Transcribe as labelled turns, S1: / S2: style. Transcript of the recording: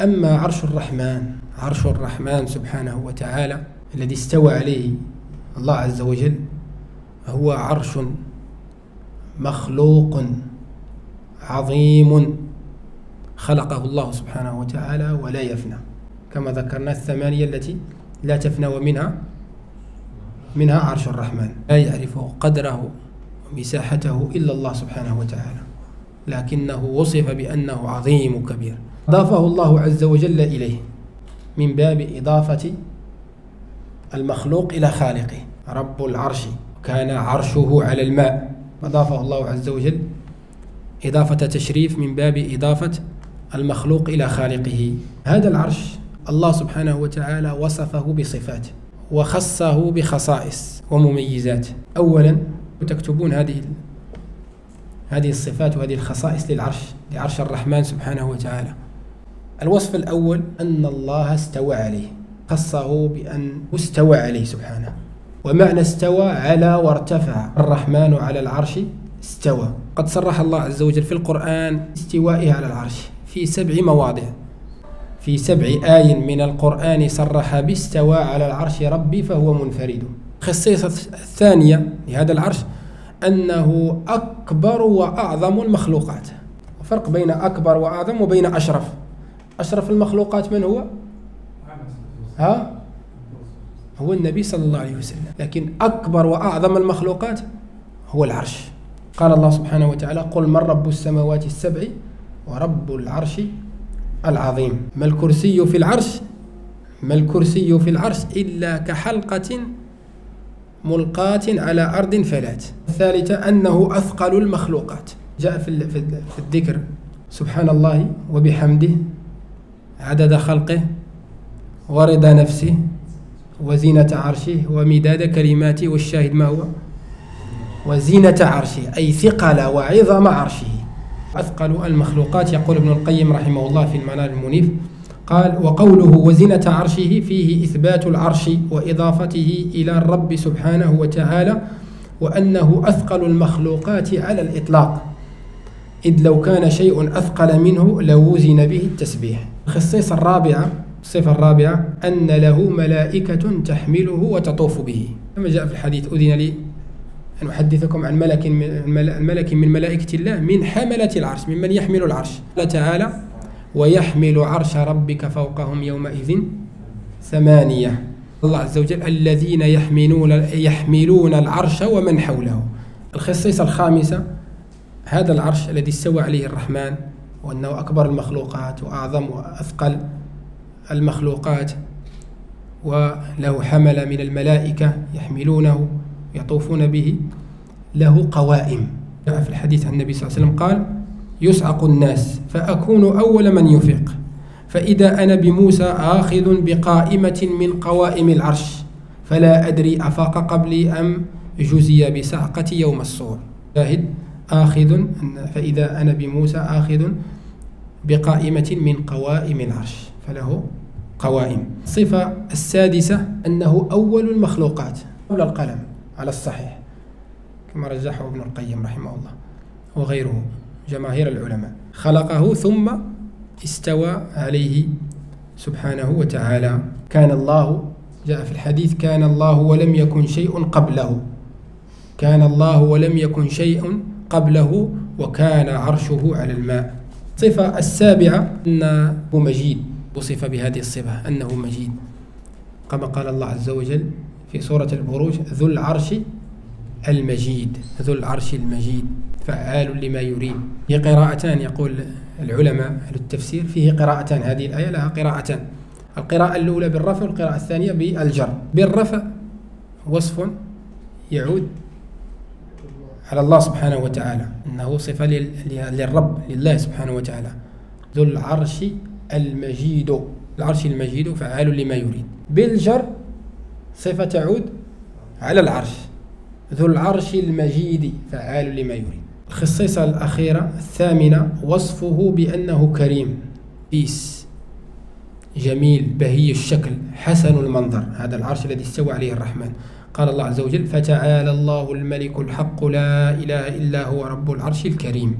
S1: أما عرش الرحمن سبحانه وتعالى الذي استوى عليه الله عز وجل هو عرش مخلوق عظيم خلقه الله سبحانه وتعالى ولا يفنى، كما ذكرنا الثمانية التي لا تفنى ومنها عرش الرحمن. لا يعرف قدره ومساحته إلا الله سبحانه وتعالى، لكنه وصف بأنه عظيم كبير، أضافه الله عز وجل إليه من باب إضافة المخلوق إلى خالقه. رب العرش كان عرشه على الماء، أضافه الله عز وجل إضافة تشريف من باب إضافة المخلوق إلى خالقه. هذا العرش الله سبحانه وتعالى وصفه بصفات وخصه بخصائص ومميزات. أولا تكتبون هذه الصفات وهذه الخصائص لعرش الرحمن سبحانه وتعالى. الوصف الأول أن الله استوى عليه، خصه بأن استوى عليه سبحانه، ومعنى استوى على وارتفع. الرحمن على العرش استوى، قد صرح الله عز وجل في القرآن استوائه على العرش في 7 مواضع، في 7 آي من القرآن صرح باستوى على العرش ربي فهو منفرد. الخصيصة الثانية لهذا العرش أنه أكبر وأعظم المخلوقات. وفرق بين أكبر وأعظم وبين أشرف. أشرف المخلوقات من هو؟ هو النبي صلى الله عليه وسلم، لكن أكبر وأعظم المخلوقات هو العرش. قال الله سبحانه وتعالى: قل من رب السماوات السبع ورب العرش العظيم. ما الكرسي في العرش إلا كحلقة ملقاة على أرض فلات. الثالثة أنه أثقل المخلوقات. جاء في الذكر: سبحان الله وبحمده عدد خلقه ورضا نفسه وزينة عرشه ومداد كلماته. والشاهد ما هو؟ وزينة عرشه، أي ثقل وعظم عرشه. أثقل المخلوقات. يقول ابن القيم رحمه الله في المنار المنيف، قال: وقوله وزينة عرشه فيه إثبات العرش وإضافته إلى الرب سبحانه وتعالى، وأنه أثقل المخلوقات على الإطلاق، إذ لو كان شيء أثقل منه لوزن به التسبيح. الخصيصة الرابعة، الصفة الرابعة، أن له ملائكة تحمله وتطوف به، كما جاء في الحديث: أذن لي أن أحدثكم عن ملك من ملائكة الله من حملة العرش، ممن يحمل العرش. قال تعالى: ويحمل عرش ربك فوقهم يومئذ 8. الله عز وجل: الذين يحملون العرش ومن حوله. الخصيصة الخامسة، هذا العرش الذي استوى عليه الرحمن، وأنه أكبر المخلوقات وأعظم وأثقل المخلوقات، وله حمل من الملائكة يحملونه يطوفون به، له قوائم. جاء في الحديث عن النبي صلى الله عليه وسلم قال: يصعق الناس فأكون أول من يفيق، فإذا أنا بموسى آخذ بقائمة من قوائم العرش، فلا أدري أفاق قبلي أم جزي بصعقة يوم الصور. شاهد: فإذا أنا بموسى آخذ بقائمة من قوائم العرش، فله قوائم. الصفة السادسة أنه أول المخلوقات قبل القلم على الصحيح، كما رجحه ابن القيم رحمه الله وغيره جماهير العلماء. خلقه ثم استوى عليه سبحانه وتعالى. كان الله، جاء في الحديث: كان الله ولم يكن شيء قبله، كان الله ولم يكن شيء قبله، وكان عرشه على الماء. الصفة السابعة أنه مجيد، وصف بهذه الصفة أنه مجيد، كما قال الله عز وجل في سورة البروج: ذو العرش المجيد. ذو العرش المجيد فعال لما يريد. في قراءتان، يقول العلماء أهل التفسير، فيه قراءتان، هذه الآية لها قراءتان: القراءة الأولى بالرفع والقراءة الثانية بالجر. بالرفع وصف يعود على الله سبحانه وتعالى، أنه صفة للرب لله سبحانه وتعالى. ذو العرش المجيد، العرش المجيد فعال لما يريد. بالجر صفة تعود على العرش: ذو العرش المجيد فعال لما يريد. الخصيصة الأخيرة الثامنة، وصفه بأنه كريم بيس جميل بهي الشكل حسن المنظر. هذا العرش الذي استوى عليه الرحمن. قال الله عز وجل: فتعالى الله الملك الحق لا إله إلا هو رب العرش الكريم.